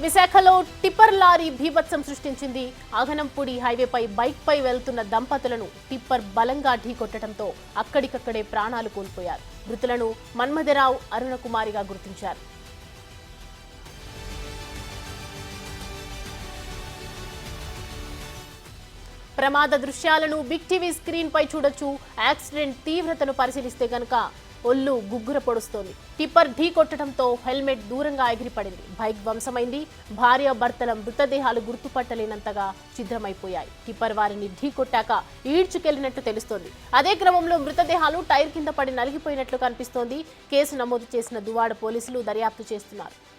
విశాఖలో tipper lorry బీభత్సం సృష్టించింది. ఆగనంపూడి హైవేపై బైక్పై వెళ్తున్న దంపతులను టిప్పర్ బలంగా ఢీకొట్టడంతో అక్కడికక్కడే ప్రాణాలు కోల్పోయారు. మృతులను మన్మథరావు, అరుణకుమారిగా గుర్తించారు. ప్రమాద దృశ్యాలను బిగ్ టీవీ స్క్రీన్ పై చూడొచ్చు. యాక్సిడెంట్ తీవ్రతను పరిశీలిస్తే గనక ఒళ్ళు గుగ్గుర పొడుస్తోంది. టిప్పర్ ఢీ కొట్టడంతో హెల్మెట్ దూరంగా ఎగిరిపడింది. బైక్ ధ్వంసమైంది. భార్య భర్తల మృతదేహాలు గుర్తుపట్టలేనంతగా ఛిద్రమైపోయాయి. టిప్పర్ వారిని ఢీ కొట్టాక ఈడ్చుకెళ్లినట్టు తెలుస్తోంది. అదే క్రమంలో మృతదేహాలు టైర్ కింద పడి నలిగిపోయినట్లు కనిపిస్తోంది. కేసు నమోదు చేసిన దువ్వాడ పోలీసులు దర్యాప్తు చేస్తున్నారు.